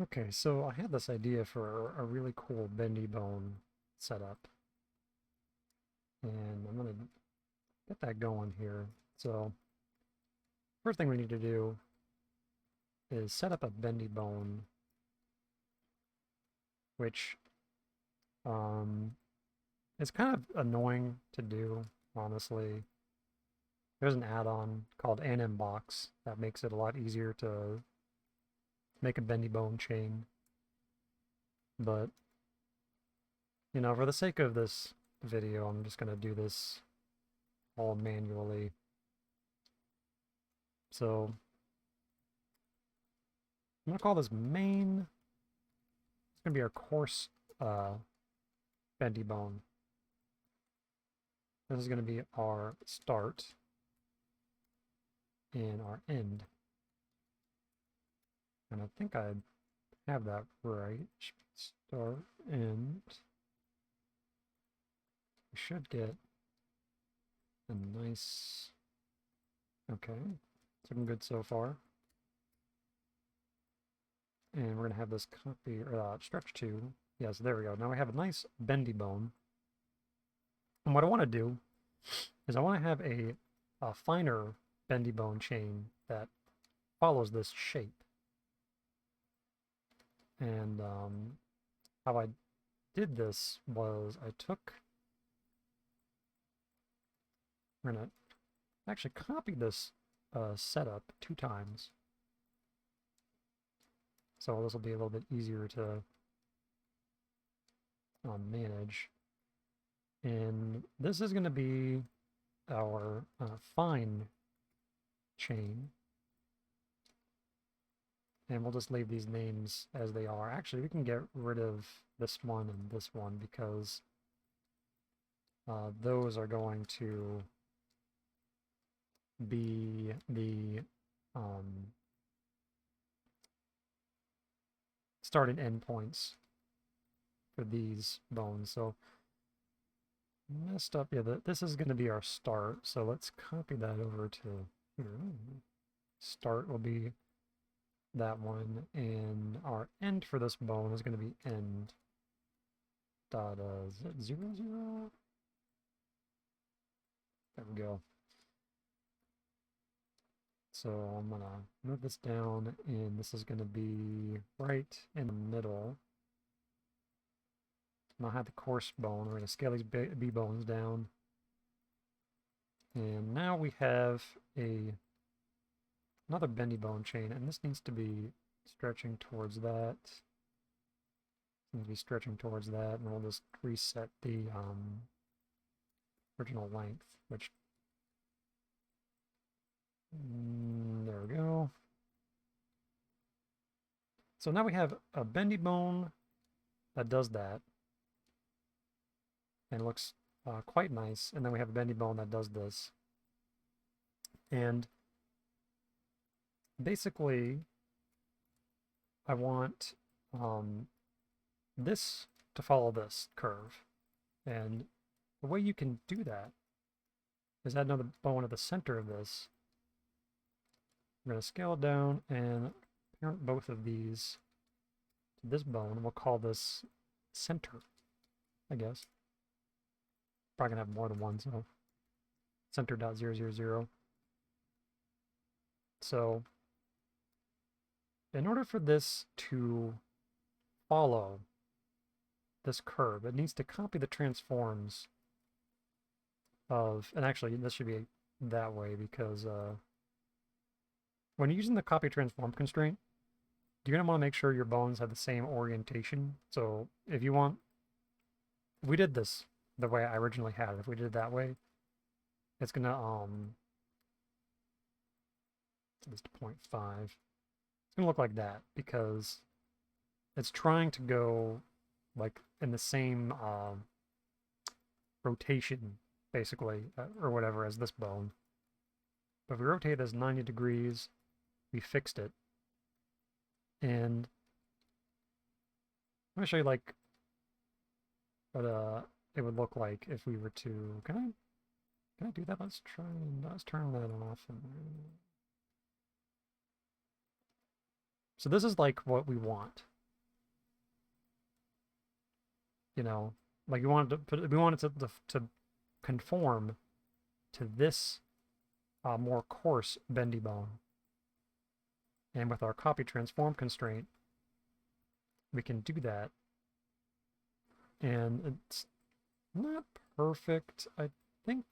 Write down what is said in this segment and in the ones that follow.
Okay, so I had this idea for a really cool bendy bone setup, and I'm gonna get that going here. So first thing we need to do is set up a bendy bone, which um, is kind of annoying to do, honestly. There's an add-on called animbox that makes it a lot easier to make a bendy bone chain, but for the sake of this video, I'm just gonna do this all manually. So I'm gonna call this main. It's gonna be our coarse bendy bone. This is gonna be our start and our end. And I think I have that right. Start, end. We should get a nice. Okay, it's looking good so far. And we're gonna have this copy or stretch to. Yes, there we go. Now we have a nice bendy bone. And what I want to do is I want to have a finer bendy bone chain that follows this shape. And how I did this was we're going to actually copy this setup 2 times. So this will be a little bit easier to manage. And this is going to be our fine chain. And we'll just leave these names as they are. Actually, we can get rid of this one and this one because those are going to be the start and end points for these bones. So messed up. Yeah, this is going to be our start. So let's copy that over to here. Start will be that one, and our end for this bone is going to be end dot 0, 0. There we go. So I'm gonna move this down, and this is gonna be right in the middle. And I'll have the coarse bone. We're gonna scale these B bones down. And now we have another bendy bone chain, and this needs to be stretching towards that. Needs to be stretching towards that, and we'll just reset the original length, which there we go. So now we have a bendy bone that does that, and it looks quite nice. And then we have a bendy bone that does this. And basically, I want this to follow this curve. And the way you can do that is add another bone at the center of this. We're going to scale it down and parent both of these to this bone. We'll call this center, I guess. Probably going to have more than one, so center dot 0, 0, 0. So in order for this to follow this curve, it needs to copy the transforms of, and actually this should be that way because when you're using the copy transform constraint, you're going to want to make sure your bones have the same orientation. So if we did this the way I originally had it, if we did it that way, it's going to, just 0.5. It's going to look like that because it's trying to go like in the same rotation, basically, or whatever, as this bone. But if we rotate this 90 degrees, we fixed it. And I'm going to show you like what it would look like if we were to, can I do that? Let's turn that off. So this is like what we want, you know, like we want it to conform to this more coarse bendy bone. And with our copy transform constraint, we can do that. And it's not perfect, I think.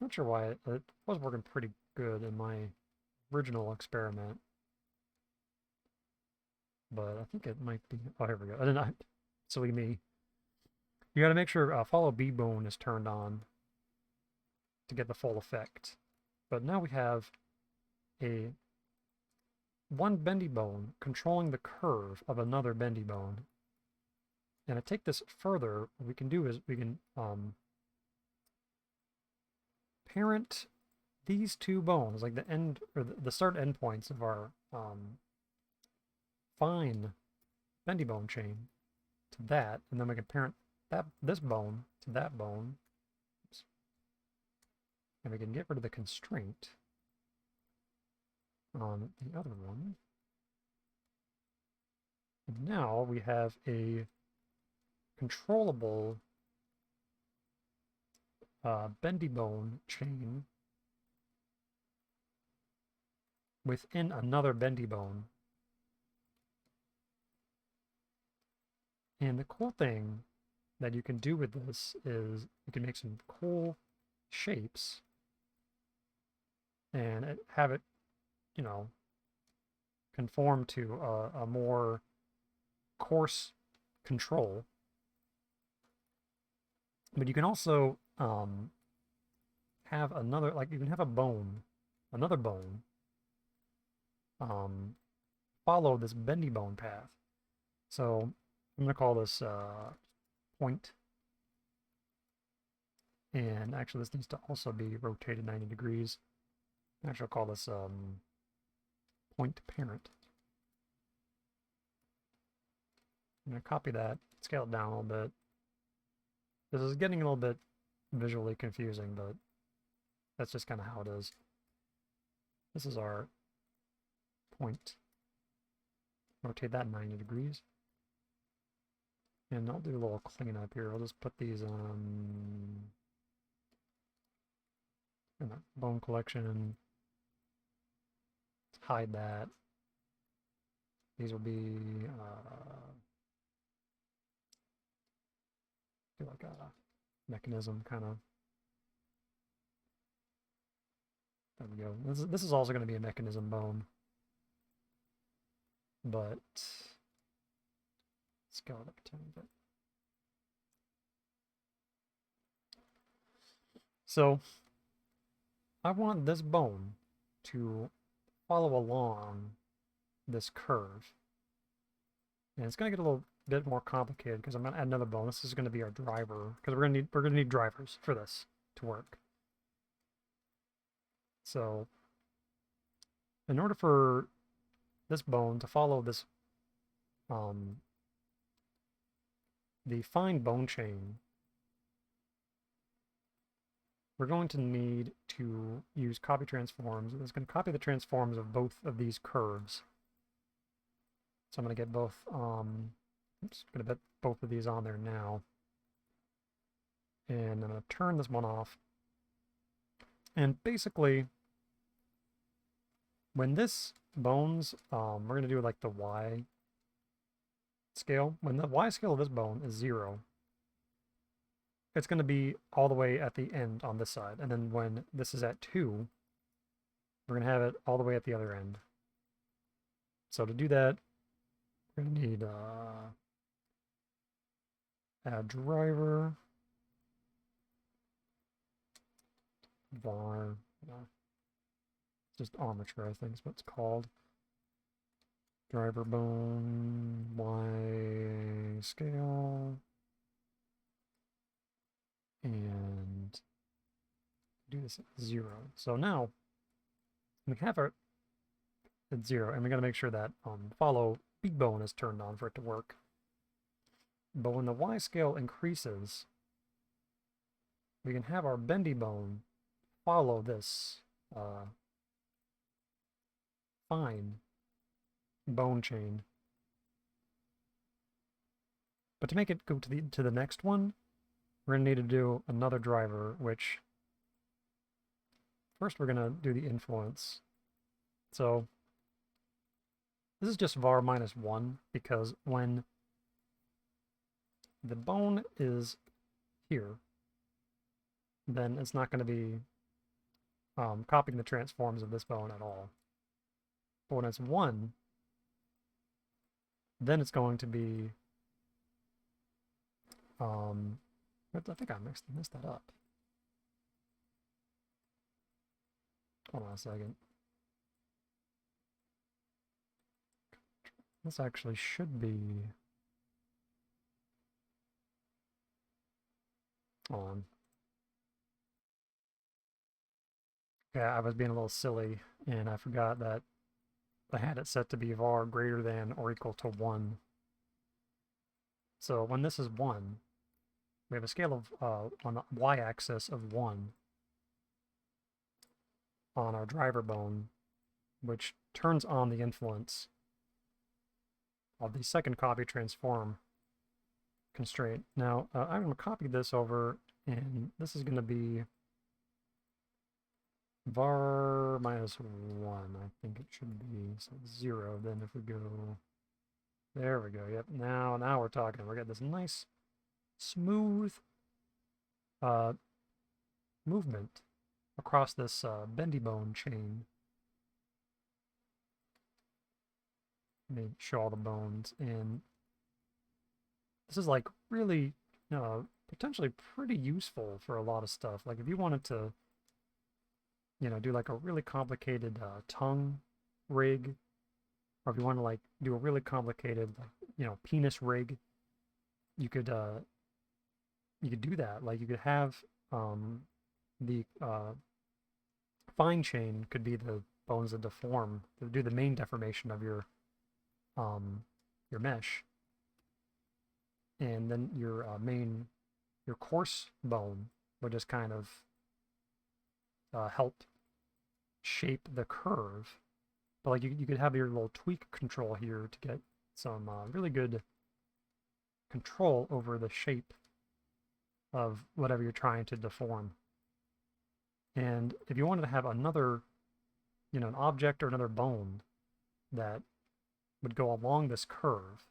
Not sure why it was working pretty good in my original experiment. But I think it might be, oh, here we go. I did not, silly me. You got to make sure follow bbone is turned on to get the full effect. But now we have a one bendy bone controlling the curve of another bendy bone. And to take this further, what we can do is we can parent these two bones, like the end or the start end points of our fine bendy bone chain to that, and then we can parent this bone to that bone. Oops. And we can get rid of the constraint on the other one. And now we have a controllable bendy bone chain within another bendy bone. And the cool thing that you can do with this is you can make some cool shapes and have it, you know, conform to a more coarse control. But you can also have another, like you can have another bone, follow this bendy bone path. So I'm going to call this point. And actually this needs to also be rotated 90 degrees. Actually I'll call this point parent. I'm going to copy that, scale it down a little bit. This is getting a little bit visually confusing, but that's just kind of how it is. This is our point. Rotate that 90 degrees. And I'll do a little cleanup here. I'll just put these in the bone collection. Hide that. These will be do like a mechanism kind of. There we go. This is also going to be a mechanism bone, but scale it up a tiny bit. So I want this bone to follow along this curve. And it's going to get a little bit more complicated because I'm going to add another bone. This is going to be our driver because we're going to need drivers for this to work. So in order for this bone to follow this the fine bone chain, we're going to need to use copy transforms. It's going to copy the transforms of both of these curves. So I'm going to get both, oops, going to put both of these on there now. And I'm going to turn this one off. And basically, when this bones, we're going to do like the Y scale. When the Y scale of this bone is 0, it's going to be all the way at the end on this side. And then when this is at 2, we're going to have it all the way at the other end. So to do that, we're going to need add driver, var, just armature, I think is what it's called. Driver bone, Y scale, and do this at 0. So now we have our at 0, and we got to make sure that follow bbone is turned on for it to work. But when the Y scale increases, we can have our bendy bone follow this fine bone chain. But to make it go to the next one, we're going to need to do another driver, which first we're going to do the influence. So this is just var minus 1, because when the bone is here, then it's not going to be copying the transforms of this bone at all. But when it's 1, then it's going to be I think I messed that up. Hold on a second. This actually should be... Hold on. Yeah, I was being a little silly, and I forgot that I had it set to be var greater than or equal to 1. So when this is 1, we have a scale of, on the y-axis of 1 on our driver bone, which turns on the influence of the second copy transform constraint. Now, I'm going to copy this over, and this is going to be var minus 1, I think it should be, so 0. Then if we go, there we go, yep, now we're talking. We got this nice, smooth movement across this bendy bone chain. Let me show all the bones, and this is like really potentially pretty useful for a lot of stuff. Like if you wanted to, you know, do like a really complicated tongue rig, or if you want to like do a really complicated, like, you know, penis rig, you could do that. Like you could have the fine chain could be the bones that deform, to do the main deformation of your mesh, and then your your coarse bone would just kind of help shape the curve. But like you could have your little tweak control here to get some really good control over the shape of whatever you're trying to deform. And if you wanted to have another, you know, an object or another bone that would go along this curve,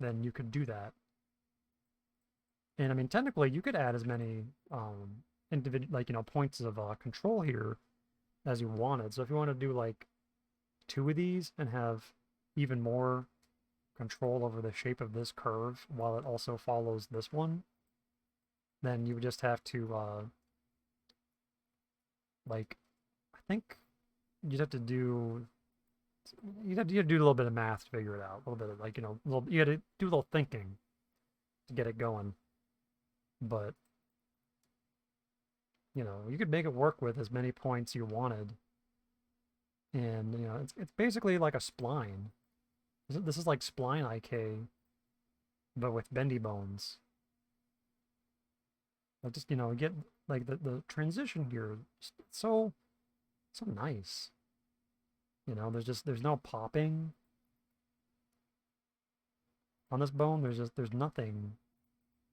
then you could do that. And I mean, technically, you could add as many individual, like, you know, points of control here as you wanted. So if you want to do like 2 of these and have even more control over the shape of this curve while it also follows this one, then you would just have to like, I think you'd have to do a little bit of math to figure it out. A little bit of, like, you know, you got to do a little thinking to get it going. But, you know, you could make it work with as many points you wanted. And, you know, it's basically like a spline. This is like spline IK, but with bendy bones. Like, just, you know, get like the transition here, so nice. You know, there's no popping on this bone. There's nothing.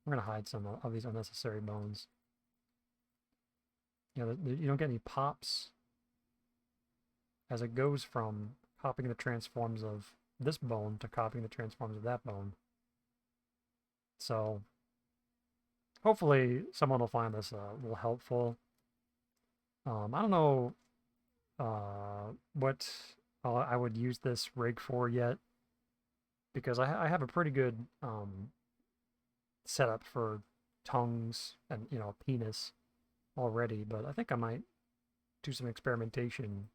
We're gonna hide some of these unnecessary bones. You know, you don't get any pops as it goes from copying the transforms of this bone to copying the transforms of that bone. So hopefully someone will find this a little helpful. I don't know what I would use this rig for yet, because I have a pretty good setup for tongues and, you know, penis already, but I think I might do some experimentation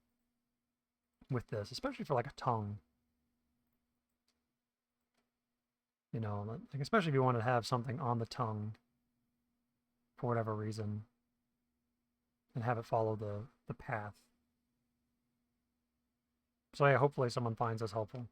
with this, especially for like a tongue. You know, like especially if you want to have something on the tongue for whatever reason and have it follow the path. So yeah, hopefully someone finds this helpful.